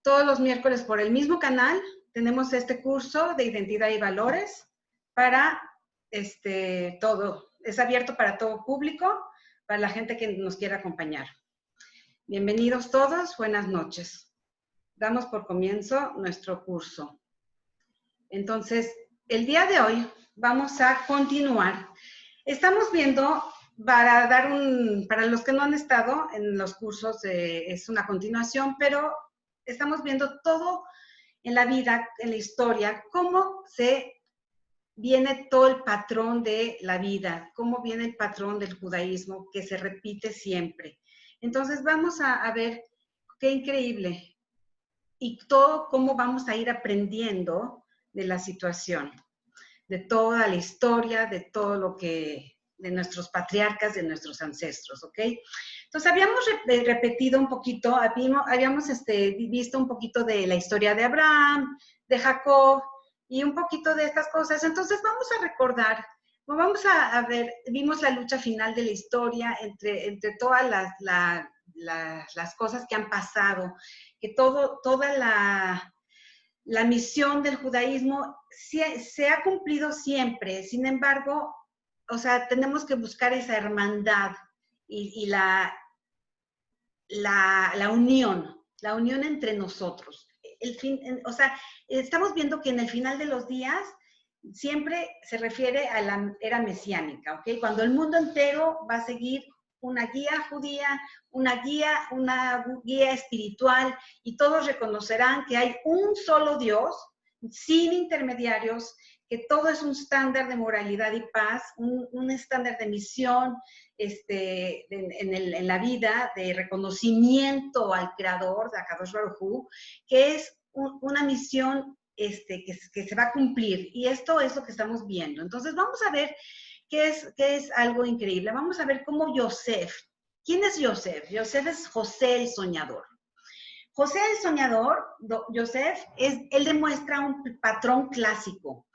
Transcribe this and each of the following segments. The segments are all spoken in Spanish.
todos los miércoles por el mismo canal tenemos este curso de identidad y valores para todo. Es abierto para todo público, para la gente que nos quiera acompañar. Bienvenidos todos, buenas noches. Damos por comienzo nuestro curso. Entonces, el día de hoy vamos a continuar. Estamos viendo, para los que no han estado en los cursos, es una continuación, pero estamos viendo todo en la vida, en la historia, cómo viene todo el patrón de la vida, cómo viene el patrón del judaísmo que se repite siempre. Entonces vamos a ver qué increíble y todo cómo vamos a ir aprendiendo de la situación, de toda la historia, de todo lo que, de nuestros patriarcas, de nuestros ancestros, ¿ok? Entonces habíamos repetido un poquito, habíamos visto un poquito de la historia de Abraham, de Jacob y un poquito de estas cosas. Entonces vamos a recordar, vamos a ver, vimos la lucha final de la historia entre todas las cosas que han pasado, que toda la misión del judaísmo se ha cumplido siempre. Sin embargo, o sea, tenemos que buscar esa hermandad y la unión entre nosotros. O sea, estamos viendo que en el final de los días siempre se refiere a la era mesiánica, ¿ok? Cuando el mundo entero va a seguir una guía judía, una guía espiritual, y todos reconocerán que hay un solo Dios, sin intermediarios, que todo es un estándar de moralidad y paz, un estándar de misión en la vida, de reconocimiento al Creador, de Akadosh Baruj Hu, que es una misión que se va a cumplir. Y esto es lo que estamos viendo. Entonces vamos a ver qué es algo increíble. Vamos a ver cómo Yosef. ¿Quién es Yosef? Yosef es José el soñador. José el soñador, Yosef, él demuestra un patrón clásico.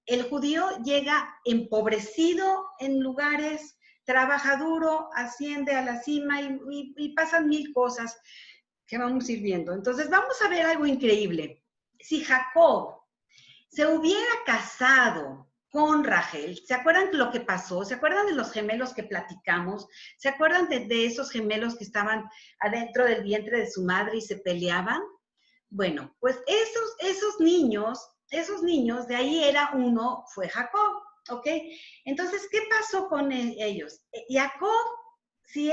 El judío llega empobrecido en lugares, trabaja duro, asciende a la cima y pasan mil cosas que vamos a ir viendo. Entonces vamos a ver algo increíble. Si Jacob se hubiera casado con Rachel, ¿se acuerdan lo que pasó? ¿Se acuerdan de los gemelos que platicamos? ¿Se acuerdan de esos gemelos que estaban adentro del vientre de su madre y se peleaban? Bueno, pues esos niños, de ahí fue Jacob, ¿ok? Entonces, ¿qué pasó con ellos? Jacob, si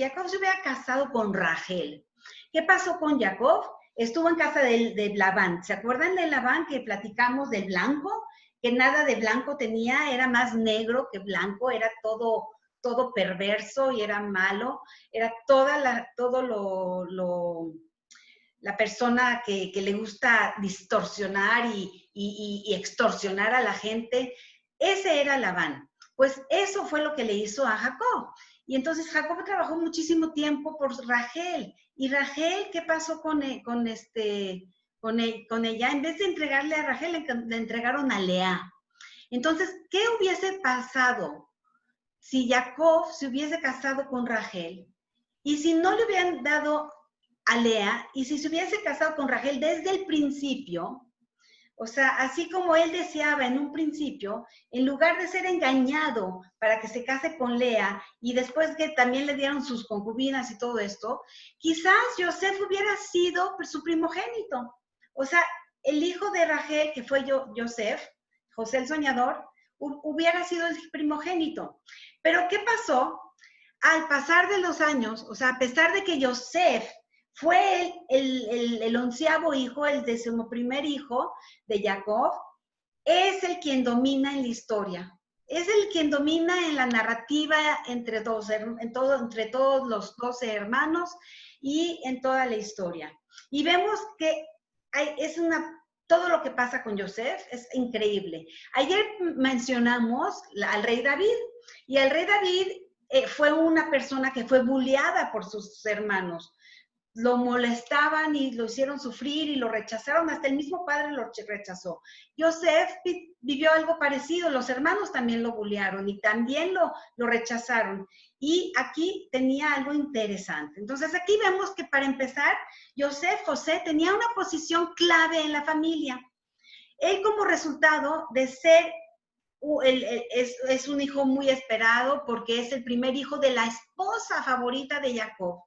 Jacob se hubiera casado con Rachel, ¿qué pasó con Jacob? Estuvo en casa de Labán. ¿Se acuerdan de Labán que platicamos del blanco? Que nada de blanco tenía, era más negro que blanco, era todo perverso y era malo, era la persona que le gusta distorsionar y extorsionar a la gente. Ese era Labán. Pues eso fue lo que le hizo a Jacob. Y entonces Jacob trabajó muchísimo tiempo por Rachel. Y Rachel, ¿qué pasó con ella? En vez de entregarle a Rachel, le entregaron a Lea. Entonces, ¿qué hubiese pasado si Jacob se hubiese casado con Rachel? Y si no le hubieran dado a Lea, y si se hubiese casado con Rachel desde el principio, o sea, así como él deseaba en un principio, en lugar de ser engañado para que se case con Lea y después que también le dieron sus concubinas y todo esto, quizás Yosef hubiera sido su primogénito. O sea, el hijo de Rachel, que fue Yosef, José el soñador, hubiera sido el primogénito. Pero ¿qué pasó? Al pasar de los años, o sea, a pesar de que Yosef fue el 11º hijo, el 11º hijo de Jacob, es el quien domina en la historia. Es el quien domina en la narrativa entre todos los 12 hermanos y en toda la historia. Y vemos que todo lo que pasa con Yosef es increíble. Ayer mencionamos al rey David, y el rey David fue una persona que fue bulleada por sus hermanos. lo molestaban y lo hicieron sufrir y lo rechazaron, hasta el mismo padre lo rechazó. Yosef vivió algo parecido, los hermanos también lo bullearon y también lo rechazaron. Y aquí tenía algo interesante. Entonces aquí vemos que para empezar, José tenía una posición clave en la familia. Él como resultado de ser, es un hijo muy esperado porque es el primer hijo de la esposa favorita de Jacob.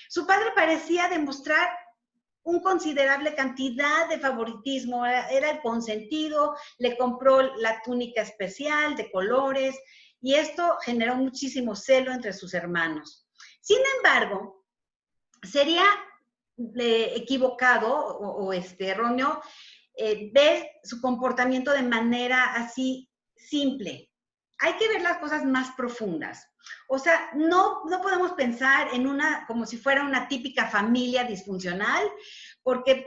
Su padre parecía demostrar una considerable cantidad de favoritismo, era el consentido, le compró la túnica especial de colores y esto generó muchísimo celo entre sus hermanos. Sin embargo, sería equivocado o erróneo ver su comportamiento de manera así simple. Hay que ver las cosas más profundas. O sea, no podemos pensar en como si fuera una típica familia disfuncional, porque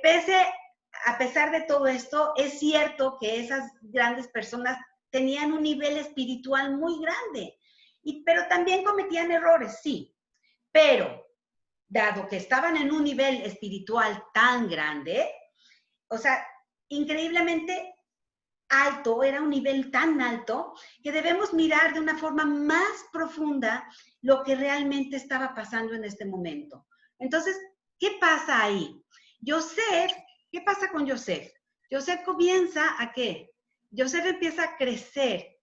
a pesar de todo esto, es cierto que esas grandes personas tenían un nivel espiritual muy grande, pero también cometían errores, sí. Pero, dado que estaban en un nivel espiritual tan grande, o sea, increíblemente alto, era un nivel tan alto, que debemos mirar de una forma más profunda lo que realmente estaba pasando en este momento. Entonces, ¿qué pasa ahí? ¿Qué pasa con Yosef? Yosef comienza ¿a qué? Yosef empieza a crecer.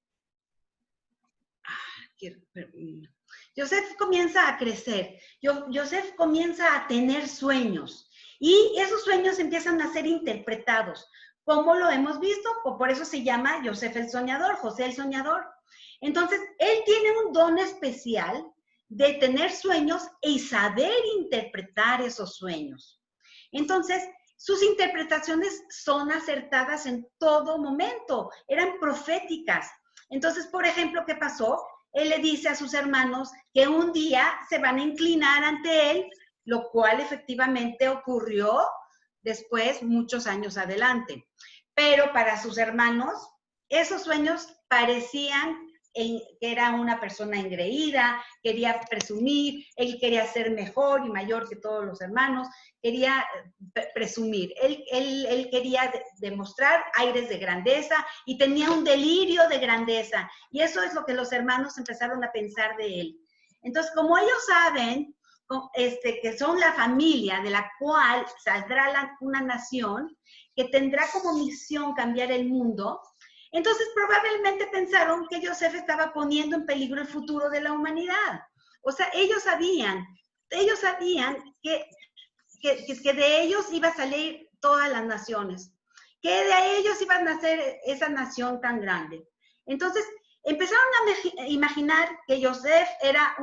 Yosef comienza a crecer. Yosef comienza a tener sueños. Y esos sueños empiezan a ser interpretados. ¿Cómo lo hemos visto? Por eso se llama Yosef el soñador, José el soñador. Entonces, él tiene un don especial de tener sueños y saber interpretar esos sueños. Entonces, sus interpretaciones son acertadas en todo momento, eran proféticas. Entonces, por ejemplo, ¿qué pasó? Él le dice a sus hermanos que un día se van a inclinar ante él, lo cual efectivamente ocurrió después, muchos años adelante. Pero para sus hermanos, esos sueños parecían que era una persona engreída, quería presumir, él quería ser mejor y mayor que todos los hermanos, quería presumir, él quería demostrar aires de grandeza y tenía un delirio de grandeza. Y eso es lo que los hermanos empezaron a pensar de él. Entonces, como ellos saben que son la familia de la cual saldrá una nación que tendrá como misión cambiar el mundo, entonces probablemente pensaron que Yosef estaba poniendo en peligro el futuro de la humanidad. O sea, ellos sabían que de ellos iba a salir todas las naciones, que de ellos iba a nacer esa nación tan grande. Entonces, empezaron a imaginar que Yosef era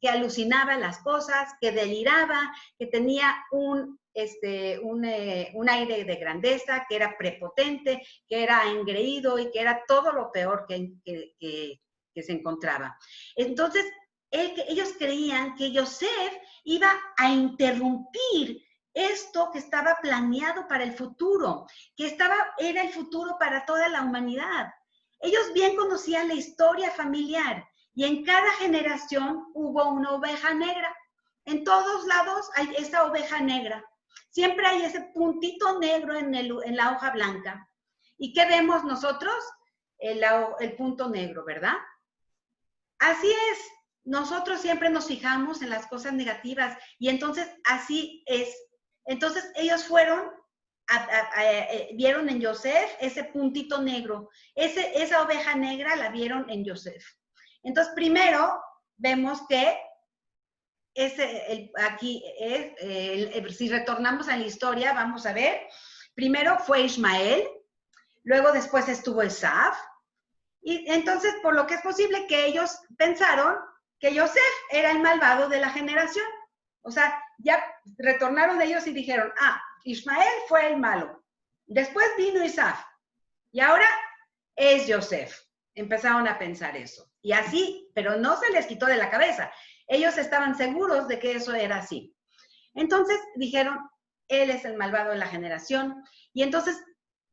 que alucinaba las cosas, que deliraba, que tenía un aire de grandeza, que era prepotente, que era engreído y que era todo lo peor que se encontraba. Entonces, ellos creían que Yosef iba a interrumpir esto que estaba planeado para el futuro, era el futuro para toda la humanidad. Ellos bien conocían la historia familiar y en cada generación hubo una oveja negra. En todos lados hay esa oveja negra. Siempre hay ese puntito negro en la hoja blanca. ¿Y qué vemos nosotros? El punto negro, ¿verdad? Así es. Nosotros siempre nos fijamos en las cosas negativas y entonces así es. Entonces ellos vieron en Yosef ese puntito negro. Esa oveja negra la vieron en Yosef. Entonces, primero vemos que si retornamos a la historia, vamos a ver, primero fue Ismael, luego después estuvo Esaf, y entonces, por lo que es posible que ellos pensaron que Yosef era el malvado de la generación. O sea, ya retornaron ellos y dijeron, Ismael fue el malo. Después vino Esaf, y ahora es Yosef. Empezaron a pensar eso. Y así, pero no se les quitó de la cabeza. Ellos estaban seguros de que eso era así. Entonces dijeron, él es el malvado de la generación. Y entonces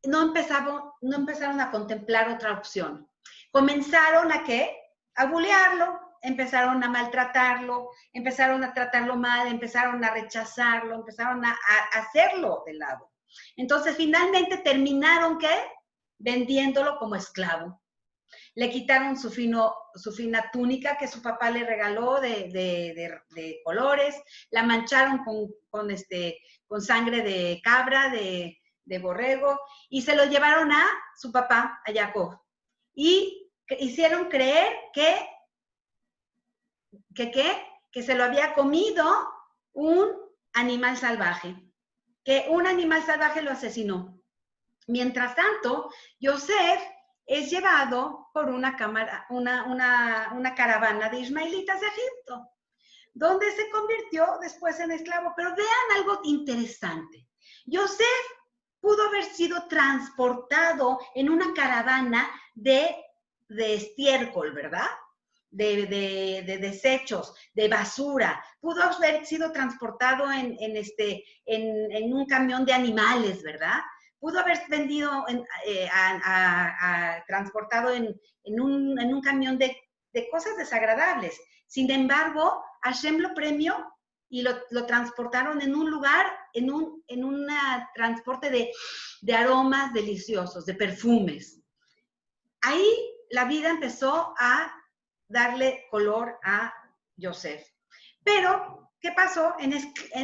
no empezaron a contemplar otra opción. Comenzaron a bulearlo. empezaron a maltratarlo, empezaron a tratarlo mal, empezaron a rechazarlo, empezaron a hacerlo de lado. Entonces, finalmente terminaron, ¿qué? Vendiéndolo como esclavo. Le quitaron su fina túnica que su papá le regaló de colores, la mancharon con sangre de cabra, de borrego, y se lo llevaron a su papá, a Jacob. Y hicieron creer que se lo había comido un animal salvaje, que un animal salvaje lo asesinó. Mientras tanto, Yosef es llevado por una caravana de ismaelitas de Egipto, donde se convirtió después en esclavo. Pero vean algo interesante. Yosef pudo haber sido transportado en una caravana de estiércol, ¿verdad? De desechos, de basura. Pudo haber sido transportado en un camión de animales, ¿verdad? Pudo haber vendido, transportado en un camión de cosas desagradables. Sin embargo, Hashem lo premió y lo transportaron en un lugar, en un transporte de aromas deliciosos, de perfumes. Ahí la vida empezó a darle color a Yosef. Pero, ¿qué pasó? En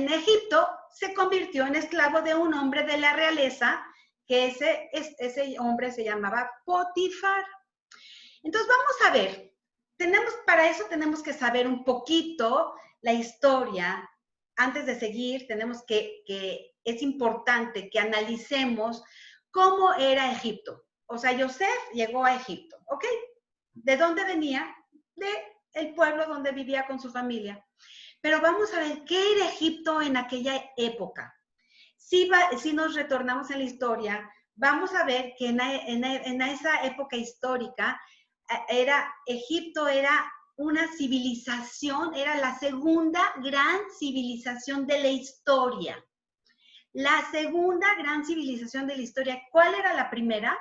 Egipto se convirtió en esclavo de un hombre de la realeza, que ese hombre se llamaba Potifar. Entonces, vamos a ver. Para eso tenemos que saber un poquito la historia. Antes de seguir, es importante que analicemos cómo era Egipto. O sea, Yosef llegó a Egipto, ¿ok? ¿De dónde venía? Del pueblo donde vivía con su familia. Pero vamos a ver qué era Egipto en aquella época. Si nos retornamos en la historia, vamos a ver que en esa época histórica, Egipto era una civilización, era la segunda gran civilización de la historia. La segunda gran civilización de la historia. ¿Cuál era la primera?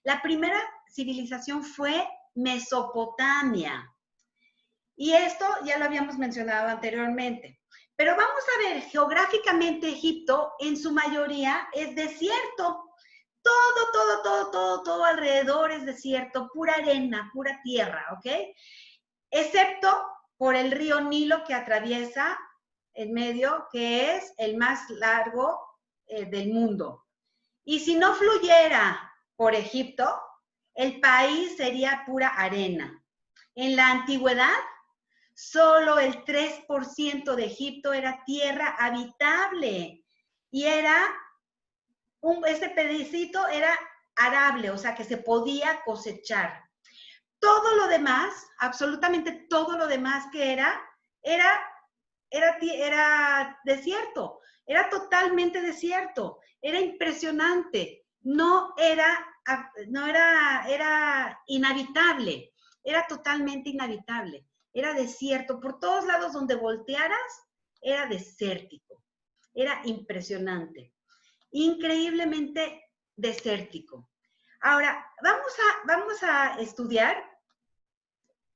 La primera civilización fue Mesopotamia. Y esto ya lo habíamos mencionado anteriormente. Pero vamos a ver, geográficamente Egipto en su mayoría es desierto. Todo alrededor es desierto, pura arena, pura tierra, ¿ok? Excepto por el río Nilo que atraviesa en medio, que es el más largo del mundo. Y si no fluyera por Egipto, el país sería pura arena. En la antigüedad, solo el 3% de Egipto era tierra habitable y ese pedacito era arable, o sea que se podía cosechar. Todo lo demás, absolutamente todo lo demás que era desierto, era totalmente desierto, era impresionante, era inhabitable, era totalmente inhabitable. Era desierto, por todos lados donde voltearas, era desértico. Era impresionante, increíblemente desértico. Ahora, vamos a estudiar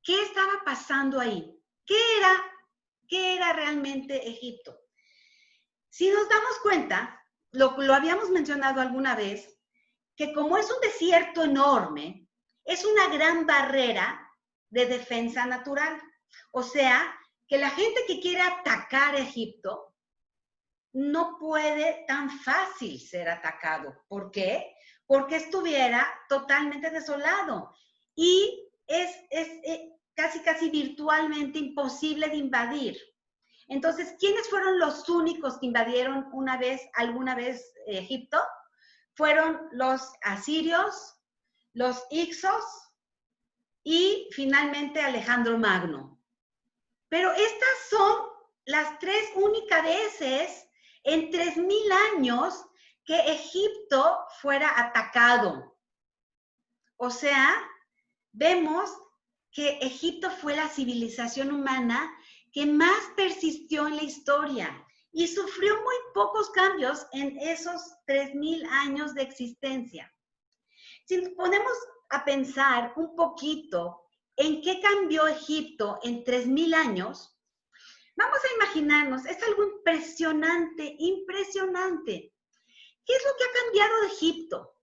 qué estaba pasando ahí. ¿Qué era realmente Egipto? Si nos damos cuenta, lo habíamos mencionado alguna vez, que como es un desierto enorme, es una gran barrera de defensa natural. O sea, que la gente que quiere atacar Egipto no puede tan fácil ser atacado. ¿Por qué? Porque estuviera totalmente desolado y es casi virtualmente imposible de invadir. Entonces, ¿quiénes fueron los únicos que invadieron alguna vez Egipto? Fueron los asirios, los hicsos y finalmente Alejandro Magno. Pero estas son las 3 únicas veces en 3000 años que Egipto fuera atacado. O sea, vemos que Egipto fue la civilización humana que más persistió en la historia y sufrió muy pocos cambios en esos 3000 años de existencia. Si nos ponemos a pensar un poquito en qué cambió Egipto en 3000 años, vamos a imaginarnos, es algo impresionante, impresionante. ¿Qué es lo que ha cambiado de Egipto?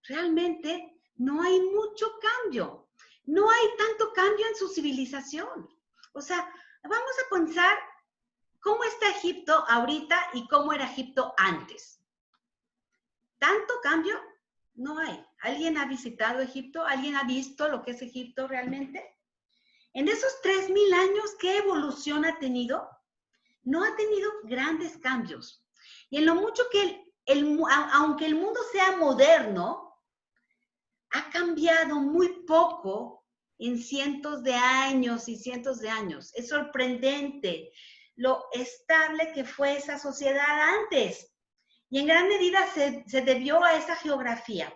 Realmente no hay mucho cambio. No hay tanto cambio en su civilización. O sea, vamos a pensar cómo está Egipto ahorita y cómo era Egipto antes. ¿Tanto cambio? No hay. ¿Alguien ha visitado Egipto? ¿Alguien ha visto lo que es Egipto realmente? En esos 3000 años, ¿qué evolución ha tenido? No ha tenido grandes cambios. Y en lo mucho que aunque el mundo sea moderno, ha cambiado muy poco en cientos de años y cientos de años. Es sorprendente lo estable que fue esa sociedad antes. Y en gran medida se debió a esa geografía.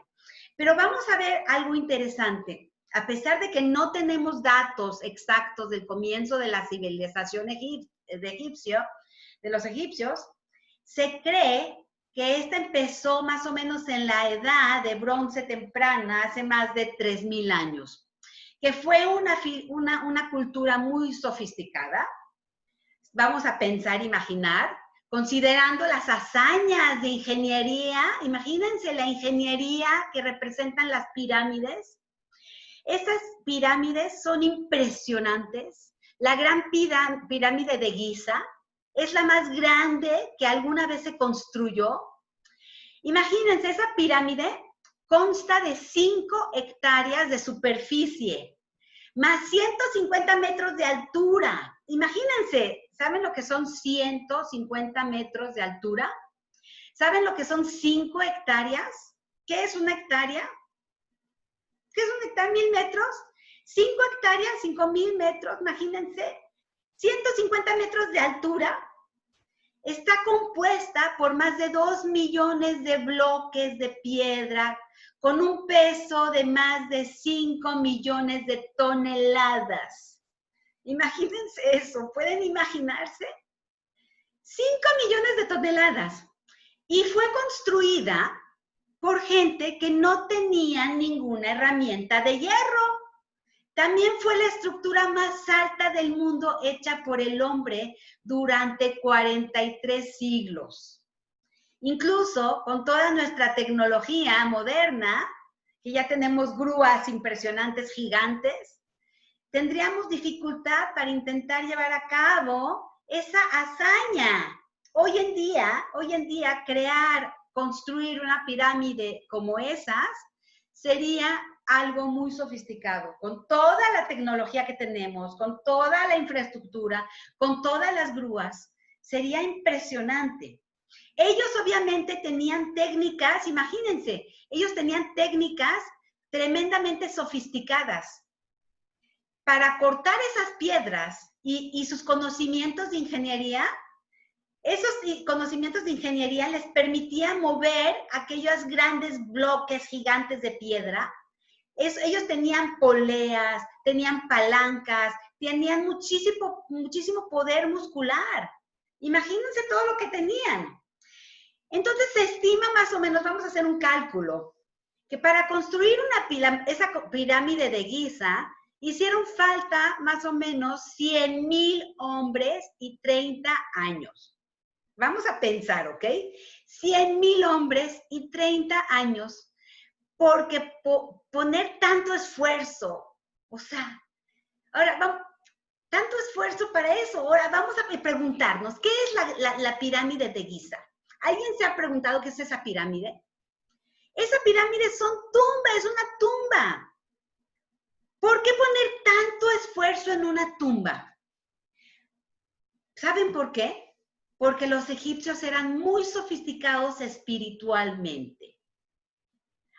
Pero vamos a ver algo interesante. A pesar de que no tenemos datos exactos del comienzo de la civilización de los egipcios, se cree que esta empezó más o menos en la edad de bronce temprana, hace más de 3000 años, que fue una cultura muy sofisticada. Vamos a pensar, imaginar, considerando las hazañas de ingeniería, imagínense la ingeniería que representan las pirámides. Estas pirámides son impresionantes. La gran pirámide de Giza es la más grande que alguna vez se construyó. Imagínense, esa pirámide consta de 5 hectáreas de superficie, más 150 metros de altura. Imagínense, ¿saben lo que son 150 metros de altura? ¿Saben lo que son 5 hectáreas? ¿Qué es una hectárea? ¿Qué es una hectárea? 1000 metros. 5 hectáreas, 5000 metros, imagínense. 150 metros de altura. Está compuesta por más de 2 millones de bloques de piedra con un peso de más de 5 millones de toneladas. Imagínense eso, ¿pueden imaginarse? 5 millones de toneladas. Y fue construida por gente que no tenía ninguna herramienta de hierro. También fue la estructura más alta del mundo hecha por el hombre durante 43 siglos. Incluso con toda nuestra tecnología moderna, que ya tenemos grúas impresionantes, gigantes, tendríamos dificultad para intentar llevar a cabo esa hazaña. Hoy en día, construir una pirámide como esas sería algo muy sofisticado, con toda la tecnología que tenemos, con toda la infraestructura, con todas las grúas. Sería impresionante. Ellos obviamente tenían técnicas, imagínense, ellos tenían técnicas tremendamente sofisticadas para cortar esas piedras y sus conocimientos de ingeniería. Esos conocimientos de ingeniería les permitían mover aquellos grandes bloques gigantes de piedra. Ellos tenían poleas, tenían palancas, tenían muchísimo poder muscular. Imagínense todo lo que tenían. Entonces se estima más o menos, vamos a hacer un cálculo, que para construir esa pirámide de Giza, hicieron falta más o menos 100,000 hombres y 30 años. Vamos a pensar, ¿ok? 100,000 hombres y 30 años, porque poner tanto esfuerzo, o sea, ahora vamos, tanto esfuerzo para eso. Ahora vamos a preguntarnos, ¿qué es la pirámide de Giza? ¿Alguien se ha preguntado qué es esa pirámide? Esa pirámide son tumbas, es una tumba. ¿Por qué poner tanto esfuerzo en una tumba? ¿Saben por qué? Porque los egipcios eran muy sofisticados espiritualmente.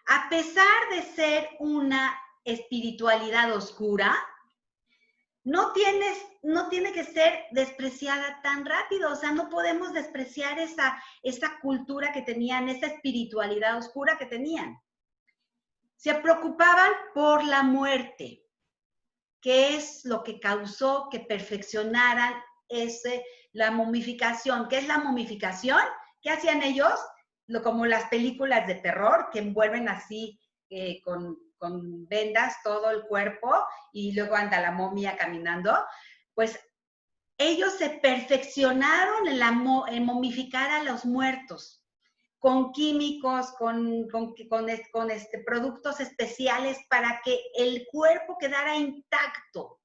A pesar de ser una espiritualidad oscura, no tiene que ser despreciada tan rápido. O sea, no podemos despreciar esa cultura que tenían, esa espiritualidad oscura que tenían. Se preocupaban por la muerte, que es lo que causó que perfeccionaran la momificación. ¿Qué es la momificación? ¿Qué hacían ellos? Como las películas de terror, que envuelven así con con vendas todo el cuerpo y luego anda la momia caminando, pues ellos se perfeccionaron en momificar a los muertos con químicos, con productos especiales para que el cuerpo quedara intacto.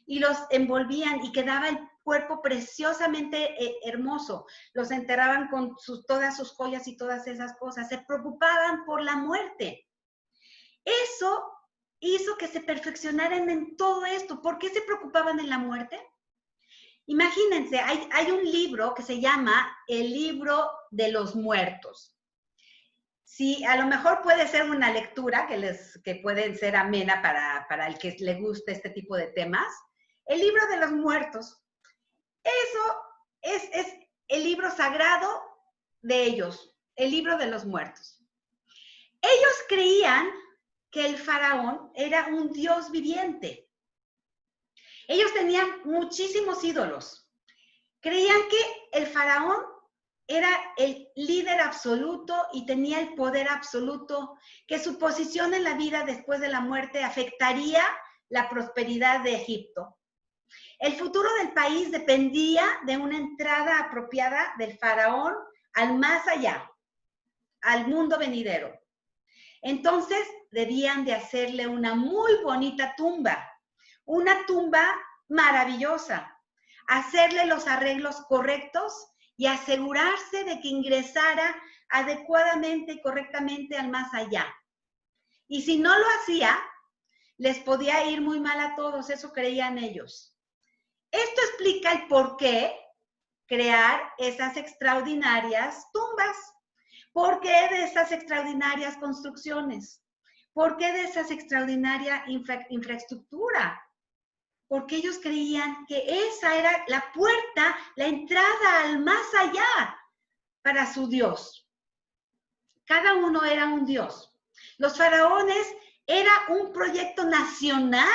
Y los envolvían y quedaba el cuerpo preciosamente hermoso. Los enterraban con todas sus joyas y todas esas cosas. Se preocupaban por la muerte. Eso hizo que se perfeccionaran en todo esto. ¿Por qué se preocupaban en la muerte? Imagínense, hay un libro que se llama El Libro de los Muertos. Sí, a lo mejor puede ser una lectura que puede ser amena para el que le guste este tipo de temas. El Libro de los Muertos. Eso es el libro sagrado de ellos, el Libro de los Muertos. Ellos creían que el faraón era un dios viviente. Ellos tenían muchísimos ídolos. Creían que el faraón era el líder absoluto y tenía el poder absoluto, que su posición en la vida después de la muerte afectaría la prosperidad de Egipto. El futuro del país dependía de una entrada apropiada del faraón al más allá, al mundo venidero. Entonces debían de hacerle una muy bonita tumba, una tumba maravillosa, hacerle los arreglos correctos y asegurarse de que ingresara adecuadamente y correctamente al más allá. Y si no lo hacía, les podía ir muy mal a todos, eso creían ellos. Esto explica el por qué crear esas extraordinarias tumbas. ¿Por qué de esas extraordinarias construcciones? ¿Por qué de esas extraordinaria infraestructura? Porque ellos creían que esa era la puerta, la entrada al más allá para su Dios. Cada uno era un Dios. Los faraones era un proyecto nacional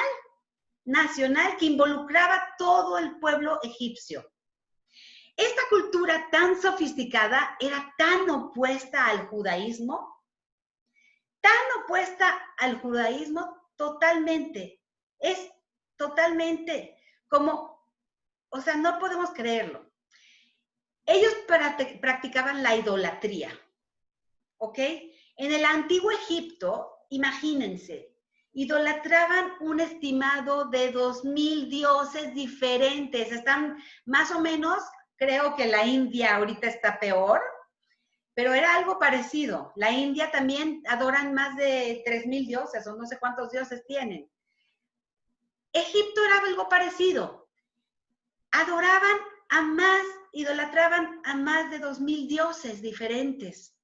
que involucraba todo el pueblo egipcio. Esta cultura tan sofisticada era tan opuesta al judaísmo totalmente. Es totalmente como, o sea, no podemos creerlo. Ellos practicaban la idolatría, ¿ok? En el antiguo Egipto, imagínense, idolatraban un estimado de 2,000 dioses diferentes. Están más o menos, creo que la India ahorita está peor, pero era algo parecido. La India también adoran más de 3,000 dioses, o no sé cuántos dioses tienen. Egipto era algo parecido. Idolatraban a más de 2,000 dioses diferentes,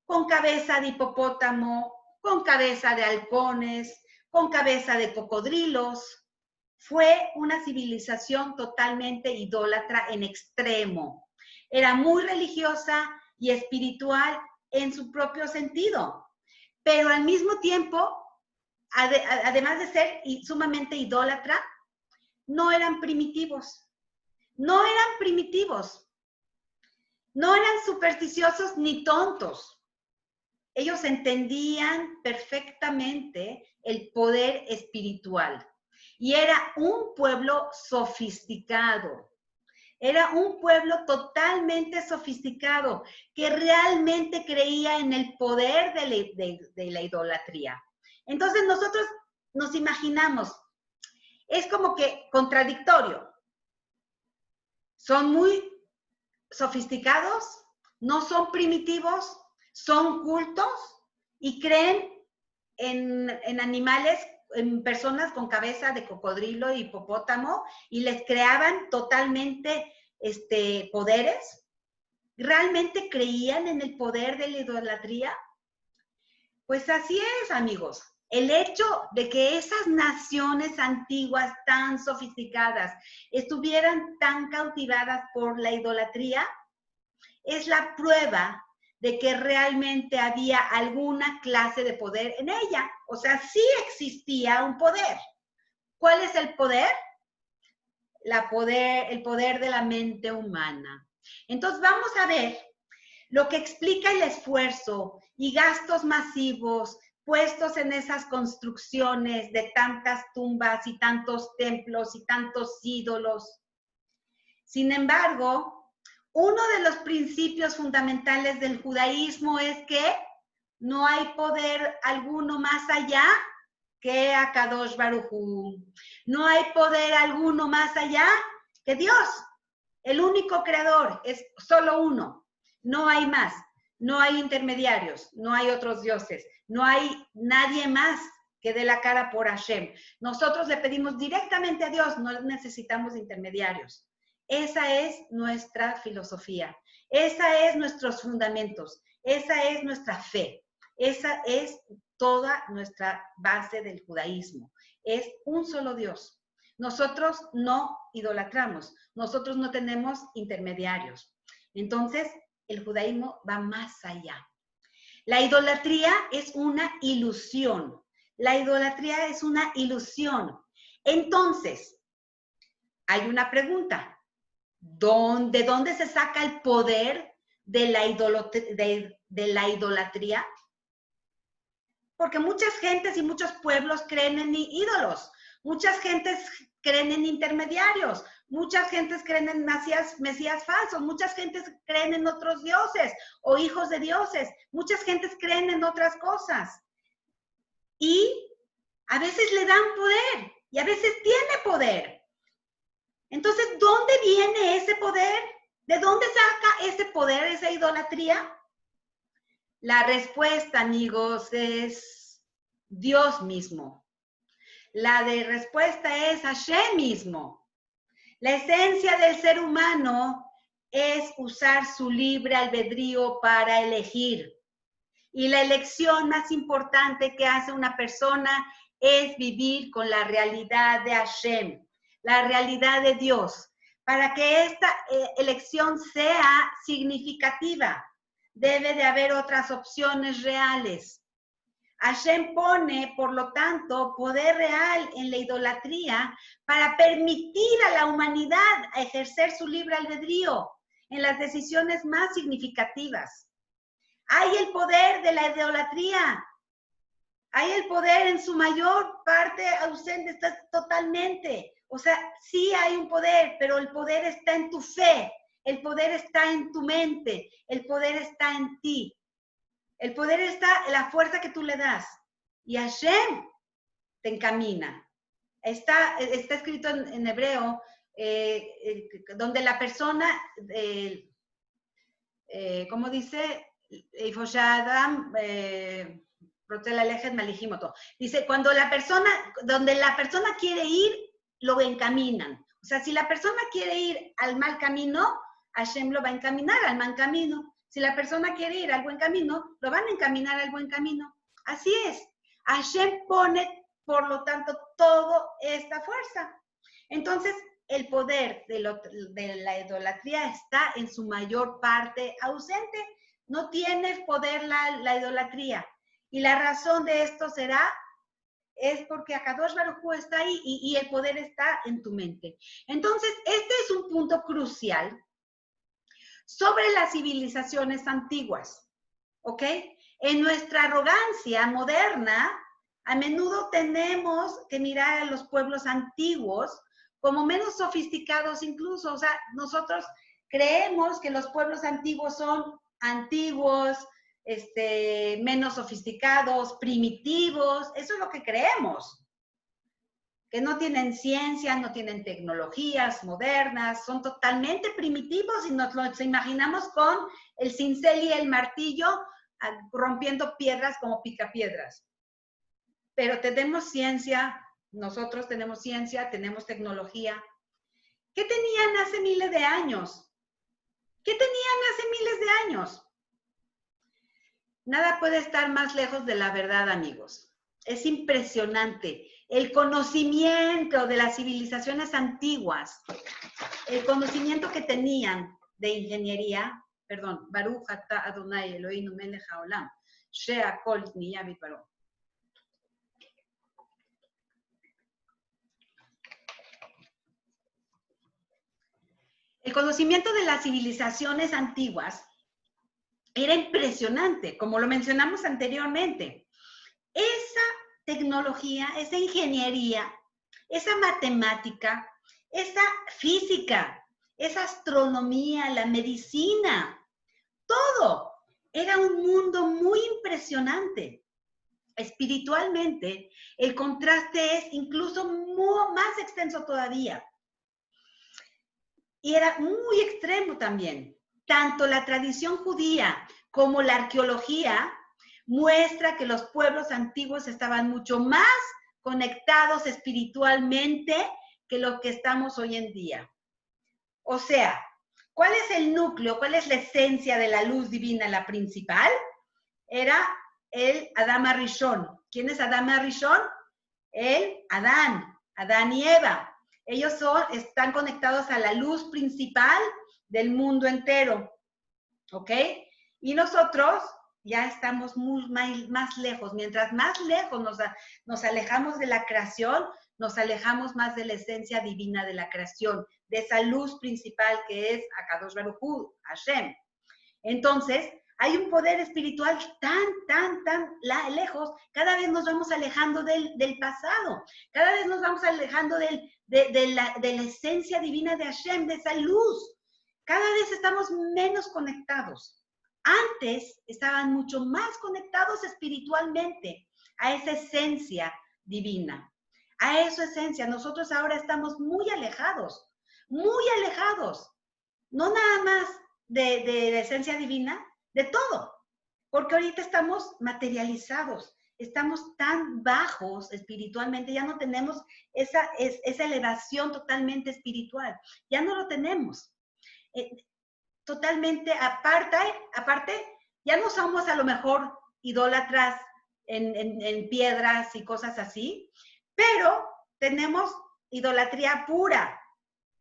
con cabeza de hipopótamo, con cabeza de halcones, con cabeza de cocodrilos. Fue una civilización totalmente idólatra en extremo. Era muy religiosa y espiritual en su propio sentido, pero al mismo tiempo, además de ser sumamente idólatra, no eran primitivos. No eran supersticiosos ni tontos. Ellos entendían perfectamente el poder espiritual. Y era un pueblo sofisticado. Era un pueblo totalmente sofisticado que realmente creía en el poder de la idolatría. Entonces nosotros nos imaginamos, es como que contradictorio. Son muy sofisticados, no son primitivos, son cultos y creen en animales, en personas con cabeza de cocodrilo y hipopótamo y les creaban totalmente poderes. ¿Realmente creían en el poder de la idolatría? Pues así es, amigos. El hecho de que esas naciones antiguas tan sofisticadas estuvieran tan cautivadas por la idolatría es la prueba de que realmente había alguna clase de poder en ella. O sea, sí existía un poder. ¿Cuál es el poder? El poder de la mente humana. Entonces vamos a ver lo que explica el esfuerzo y gastos masivos puestos en esas construcciones de tantas tumbas y tantos templos y tantos ídolos. Sin embargo, uno de los principios fundamentales del judaísmo es que no hay poder alguno más allá que Akadosh Baruj Hu. No hay poder alguno más allá que Dios. El único creador es solo uno. No hay más. No hay intermediarios. No hay otros dioses. No hay nadie más que dé la cara por Hashem. Nosotros le pedimos directamente a Dios. No necesitamos intermediarios. Esa es nuestra filosofía. Esa es nuestros fundamentos. Esa es nuestra fe. Esa es toda nuestra base del judaísmo. Es un solo Dios. Nosotros no idolatramos. Nosotros no tenemos intermediarios. Entonces, el judaísmo va más allá. La idolatría es una ilusión. La idolatría es una ilusión. Entonces, hay una pregunta. ¿De dónde se saca el poder de la idolatría? Porque muchas gentes y muchos pueblos creen en ídolos. Muchas gentes creen en intermediarios. Muchas gentes creen en mesías falsos. Muchas gentes creen en otros dioses o hijos de dioses. Muchas gentes creen en otras cosas. Y a veces le dan poder y a veces tiene poder. Entonces, ¿dónde viene ese poder? ¿De dónde saca ese poder, esa idolatría? La respuesta, amigos, es Dios mismo. La respuesta es Hashem mismo. La esencia del ser humano es usar su libre albedrío para elegir. Y la elección más importante que hace una persona es vivir con la realidad de Hashem, la realidad de Dios. Para que esta elección sea significativa, debe de haber otras opciones reales. Hashem pone, por lo tanto, poder real en la idolatría para permitir a la humanidad ejercer su libre albedrío en las decisiones más significativas. Hay el poder de la idolatría. Hay el poder en su mayor parte ausente, está totalmente. O sea, sí hay un poder, pero el poder está en tu fe. El poder está en tu mente. El poder está en ti. El poder está en la fuerza que tú le das. Y Hashem te encamina. Está escrito en hebreo, donde la persona, ¿cómo dice? Dice, donde la persona quiere ir, lo encaminan. O sea, si la persona quiere ir al mal camino, Hashem lo va a encaminar al mal camino. Si la persona quiere ir al buen camino, lo van a encaminar al buen camino. Así es. Hashem pone, por lo tanto, toda esta fuerza. Entonces, el poder de la idolatría está en su mayor parte ausente. No tiene poder la idolatría. Y la razón de esto es porque Akadosh Baruj Hu está ahí y el poder está en tu mente. Entonces, este es un punto crucial sobre las civilizaciones antiguas, ¿ok? En nuestra arrogancia moderna, a menudo tenemos que mirar a los pueblos antiguos como menos sofisticados incluso. O sea, nosotros creemos que los pueblos antiguos son antiguos, menos sofisticados, primitivos. Eso es lo que creemos. Que no tienen ciencia, no tienen tecnologías modernas, son totalmente primitivos y nos los imaginamos con el cincel y el martillo rompiendo piedras como picapiedras. Pero tenemos ciencia, nosotros tenemos ciencia, tenemos tecnología. ¿Qué tenían hace miles de años? ¿Qué tenían hace miles de años? Nada puede estar más lejos de la verdad, amigos. Es impresionante. El conocimiento de las civilizaciones antiguas, el conocimiento que tenían de ingeniería, perdón, Baruch Ata Adonai Eloheinu Melech Haolam, Shea Kol Niya Biparo. El conocimiento de las civilizaciones antiguas era impresionante, como lo mencionamos anteriormente. esa tecnología, esa ingeniería, esa matemática, esa física, esa astronomía, la medicina, todo. Era un mundo muy impresionante. Espiritualmente, el contraste es incluso más extenso todavía. Y era muy extremo también. Tanto la tradición judía como la arqueología muestra que los pueblos antiguos estaban mucho más conectados espiritualmente que lo que estamos hoy en día. O sea, ¿cuál es el núcleo? ¿Cuál es la esencia de la luz divina? La principal era el Adam Arishon. ¿Quién es Adam Arishon? El Adán y Eva. Ellos están conectados a la luz principal del mundo entero, ¿ok? Y nosotros ya estamos más lejos. Mientras más lejos nos alejamos de la creación, nos alejamos más de la esencia divina de la creación, de esa luz principal que es Akadosh Baruj Hu, Hashem. Entonces, hay un poder espiritual tan lejos, cada vez nos vamos alejando del pasado, cada vez nos vamos alejando de la esencia divina de Hashem, de esa luz. Cada vez estamos menos conectados. Antes estaban mucho más conectados espiritualmente a esa esencia divina, a esa esencia. Nosotros ahora estamos muy alejados, no nada más de la esencia divina, de todo, porque ahorita estamos materializados, estamos tan bajos espiritualmente, ya no tenemos esa elevación totalmente espiritual, ya no lo tenemos. Totalmente aparte, ya no somos a lo mejor idólatras en piedras y cosas así, pero tenemos idolatría pura.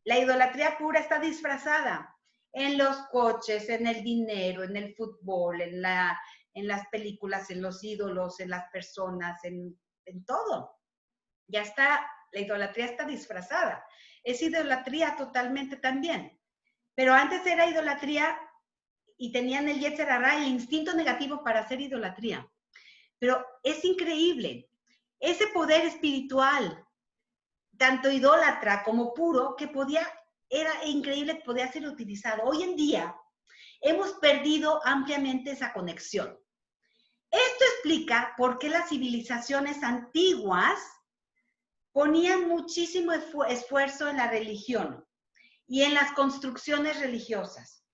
La idolatría pura está disfrazada en los coches, en el dinero, en el fútbol, en las películas, en los ídolos, en las personas, en todo. Ya está, la idolatría está disfrazada. Es idolatría totalmente también. Pero antes era idolatría y tenían el Yetzer Hara, el instinto negativo para hacer idolatría. Pero es increíble. Ese poder espiritual, tanto idólatra como puro, que era increíble que podía ser utilizado. Hoy en día hemos perdido ampliamente esa conexión. Esto explica por qué las civilizaciones antiguas ponían muchísimo esfuerzo en la religión y en las construcciones religiosas.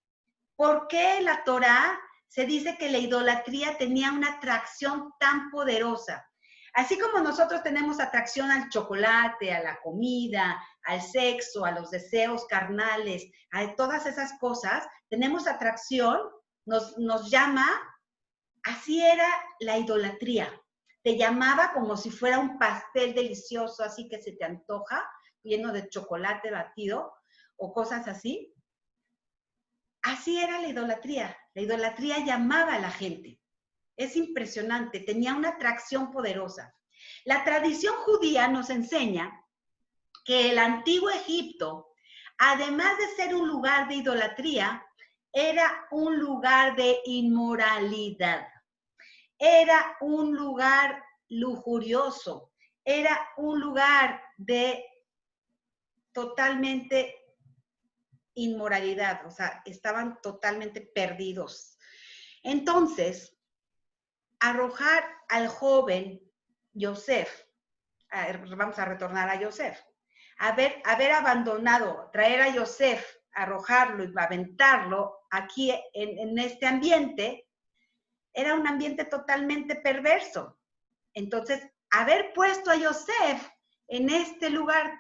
¿Por qué la Torá se dice que la idolatría tenía una atracción tan poderosa? Así como nosotros tenemos atracción al chocolate, a la comida, al sexo, a los deseos carnales, a todas esas cosas, tenemos atracción, nos llama, así era la idolatría. Te llamaba como si fuera un pastel delicioso, así que se te antoja, lleno de chocolate batido o cosas así. Así era la idolatría. La idolatría llamaba a la gente. Es impresionante, tenía una atracción poderosa. La tradición judía nos enseña que el antiguo Egipto, además de ser un lugar de idolatría, era un lugar de inmoralidad. Era un lugar lujurioso. Era un lugar de totalmente inmoralidad, o sea, estaban totalmente perdidos. Entonces, arrojar al joven Yosef, vamos a retornar a Yosef, haber abandonado, traer a Yosef, arrojarlo y aventarlo aquí en este ambiente, era un ambiente totalmente perverso. Entonces, haber puesto a Yosef en este lugar,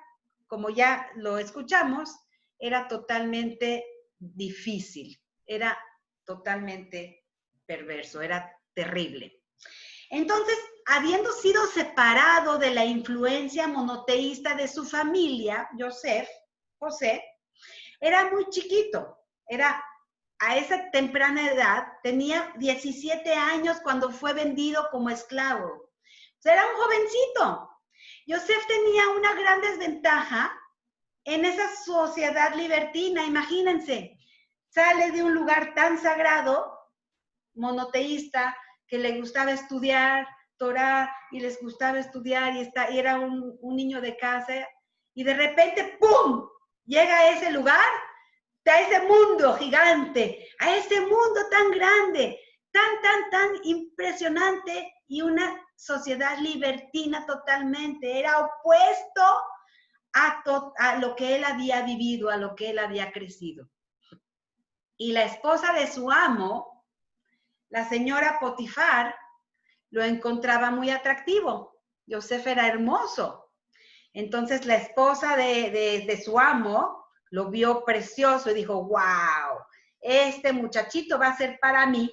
como ya lo escuchamos, era totalmente difícil, era totalmente perverso, era terrible. Entonces, habiendo sido separado de la influencia monoteísta de su familia, José, era muy chiquito, a esa temprana edad, tenía 17 años cuando fue vendido como esclavo. O sea, era un jovencito. Yosef tenía una gran desventaja en esa sociedad libertina, imagínense. Sale de un lugar tan sagrado, monoteísta, que le gustaba estudiar, Torah y les gustaba estudiar y era un niño de casa y de repente, ¡pum!, llega a ese lugar, a ese mundo gigante, a ese mundo tan grande, tan impresionante y una sociedad libertina totalmente. Era opuesto a lo que él había vivido, a lo que él había crecido. Y la esposa de su amo, la señora Potifar, lo encontraba muy atractivo. Yosef era hermoso. Entonces la esposa de su amo lo vio precioso y dijo, wow, este muchachito va a ser para mí.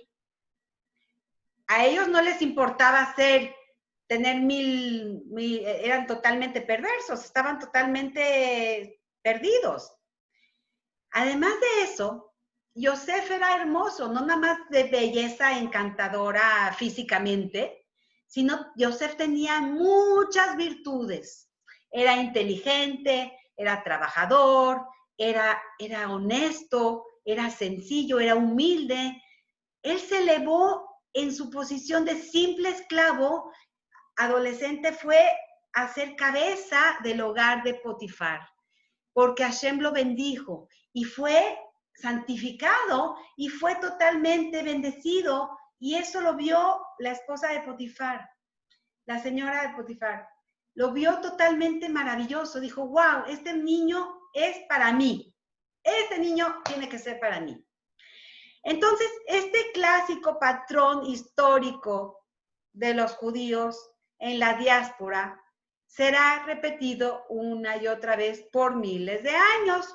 A ellos no les importaba tener eran totalmente perversos, estaban totalmente perdidos. Además de eso, Yosef era hermoso, no nada más de belleza encantadora físicamente, sino Yosef tenía muchas virtudes. Era inteligente, era trabajador, era honesto, era sencillo, era humilde. Él se elevó en su posición de simple esclavo adolescente, fue a ser cabeza del hogar de Potifar, porque Hashem lo bendijo y fue santificado y fue totalmente bendecido, y eso lo vio la esposa de Potifar, la señora de Potifar. Lo vio totalmente maravilloso, dijo, wow, este niño es para mí, este niño tiene que ser para mí. Entonces, este clásico patrón histórico de los judíos en la diáspora será repetido una y otra vez por miles de años.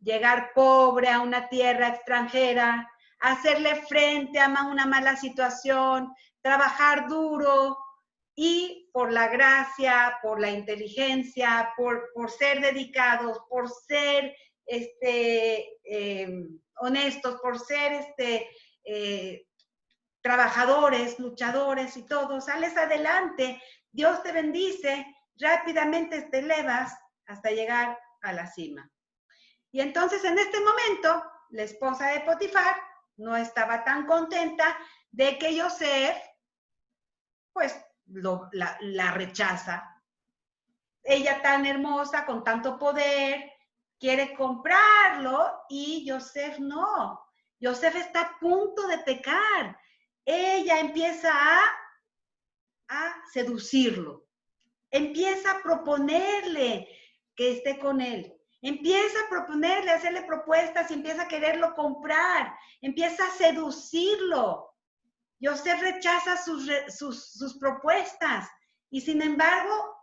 Llegar pobre a una tierra extranjera, hacerle frente a una mala situación, trabajar duro y por la gracia, por la inteligencia, por ser dedicados, por ser honestos, por ser trabajadores, luchadores y todo, sales adelante, Dios te bendice, rápidamente te elevas hasta llegar a la cima. Y entonces en este momento, la esposa de Potifar no estaba tan contenta de que Yosef, pues, la rechaza. Ella tan hermosa, con tanto poder, quiere comprarlo y Yosef no. Yosef está a punto de pecar. Ella empieza a seducirlo. Empieza a proponerle que esté con él. Empieza a proponerle, a hacerle propuestas y empieza a quererlo comprar. Empieza a seducirlo. Yosef rechaza sus propuestas y sin embargo,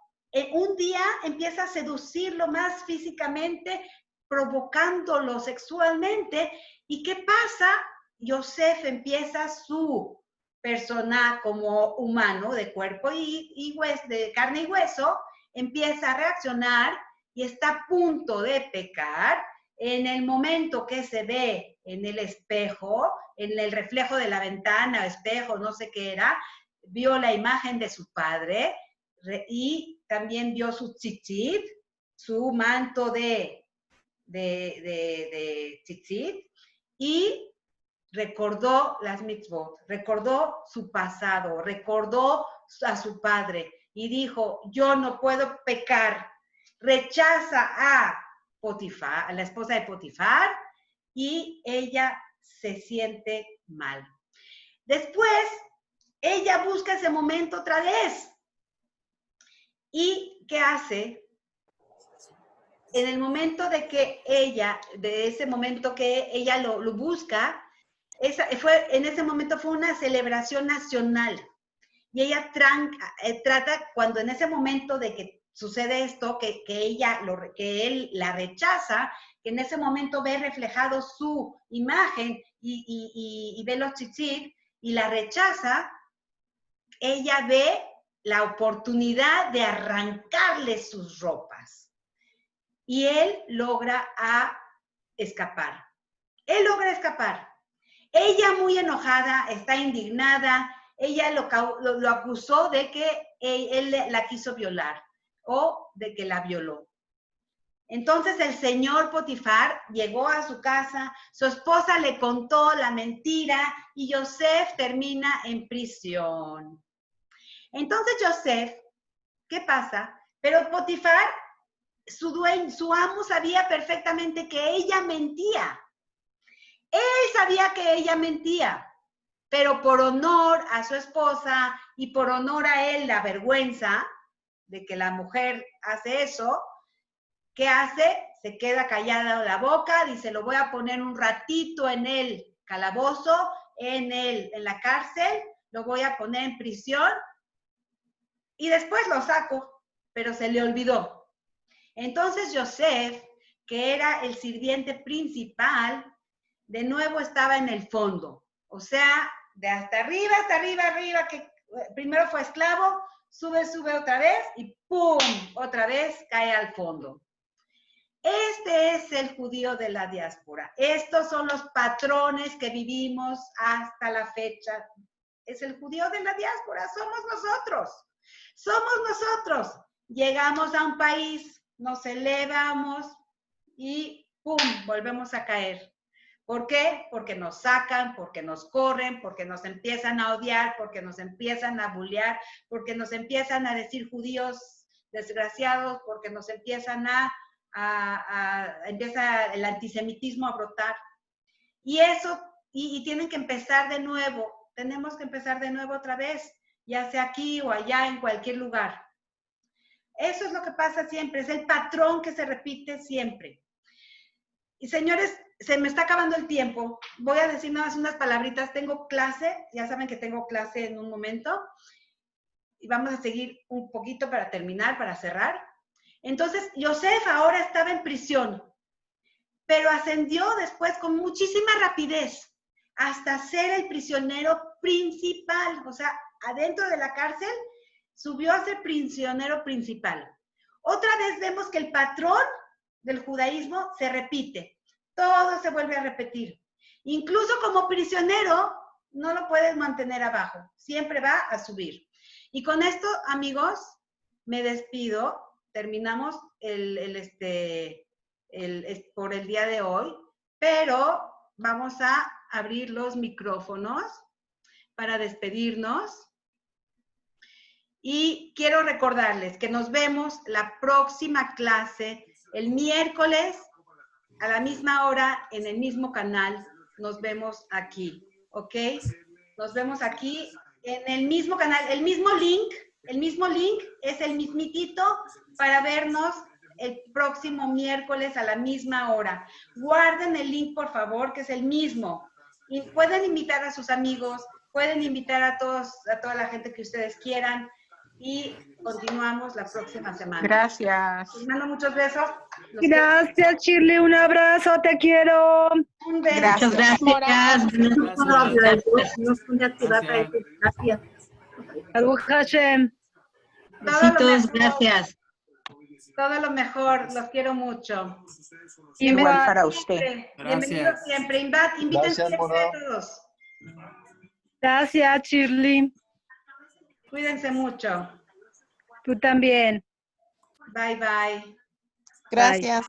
un día empieza a seducirlo más físicamente, provocándolo sexualmente. ¿Y qué pasa? Yosef empieza su persona como humano, de cuerpo y hueso, de carne y hueso, empieza a reaccionar y está a punto de pecar. En el momento que se ve en el espejo, en el reflejo de la ventana, espejo, no sé qué era, vio la imagen de su padre y también vio su tzitzit, su manto de tzitzit, y recordó las mitzvot, recordó su pasado, recordó a su padre y dijo, yo no puedo pecar. Rechaza a Potifar, a la esposa de Potifar, y ella se siente mal. Después, ella busca ese momento otra vez. ¿Y qué hace? En el momento de que ella, de ese momento que ella lo busca, en ese momento fue una celebración nacional. Y ella trata, cuando en ese momento de que sucede esto, que él la rechaza, que en ese momento ve reflejado su imagen y ve los tzitzit y la rechaza, ella ve la oportunidad de arrancarle sus ropas. Y él logra escapar. Él logra escapar. Ella, muy enojada, está indignada, ella lo acusó de que él la quiso violar o de que la violó. Entonces el señor Potifar llegó a su casa, su esposa le contó la mentira y Yosef termina en prisión. Entonces Joseph, ¿qué pasa? Pero Potifar, su amo sabía perfectamente que ella mentía. Él sabía que ella mentía, pero por honor a su esposa y por honor a él, la vergüenza de que la mujer hace eso, ¿qué hace? Se queda callada la boca, dice, lo voy a poner un ratito en el calabozo, en la cárcel, lo voy a poner en prisión y después lo saco, pero se le olvidó. Entonces Joseph, que era el sirviente principal, de nuevo estaba en el fondo. O sea, de hasta arriba, que primero fue esclavo, sube otra vez y ¡pum! Otra vez cae al fondo. Este es el judío de la diáspora. Estos son los patrones que vivimos hasta la fecha. Es el judío de la diáspora, somos nosotros. Somos nosotros. Llegamos a un país, nos elevamos y ¡pum! Volvemos a caer. ¿Por qué? Porque nos sacan, porque nos corren, porque nos empiezan a odiar, porque nos empiezan a bullear, porque nos empiezan a decir judíos desgraciados, porque nos empiezan empieza el antisemitismo a brotar. Y eso, y tienen que empezar de nuevo, tenemos que empezar de nuevo otra vez, ya sea aquí o allá, en cualquier lugar. Eso es lo que pasa siempre, es el patrón que se repite siempre. Y señores, se me está acabando el tiempo. Voy a decir nada más unas palabritas. Tengo clase, ya saben que tengo clase en un momento. Y vamos a seguir un poquito para terminar, para cerrar. Entonces, Joseph ahora estaba en prisión, pero ascendió después con muchísima rapidez hasta ser el prisionero principal. O sea, adentro de la cárcel subió a ser prisionero principal. Otra vez vemos que el patrón del judaísmo se repite. Todo se vuelve a repetir. Incluso como prisionero, no lo puedes mantener abajo. Siempre va a subir. Y con esto, amigos, me despido. Terminamos por el día de hoy, pero vamos a abrir los micrófonos para despedirnos. Y quiero recordarles que nos vemos la próxima clase el miércoles a la misma hora en el mismo canal. Nos vemos aquí, ¿ok? Nos vemos aquí en el mismo canal, el mismo link es el mismitito para vernos el próximo miércoles a la misma hora. Guarden el link, por favor, que es el mismo. Y pueden invitar a sus amigos, pueden invitar a toda la gente que ustedes quieran. Y continuamos la próxima semana. Gracias. Les mando muchos besos. Gracias, Shirley. Un abrazo, te quiero. Un beso. Gracias. Gracias. Baruch Hashem. Besitos, gracias. Todo lo mejor, los quiero mucho. Igual para usted. Bienvenidos siempre. Inviten siempre a todos. Gracias, Shirley. Cuídense mucho. Tú también. Bye, bye. Gracias.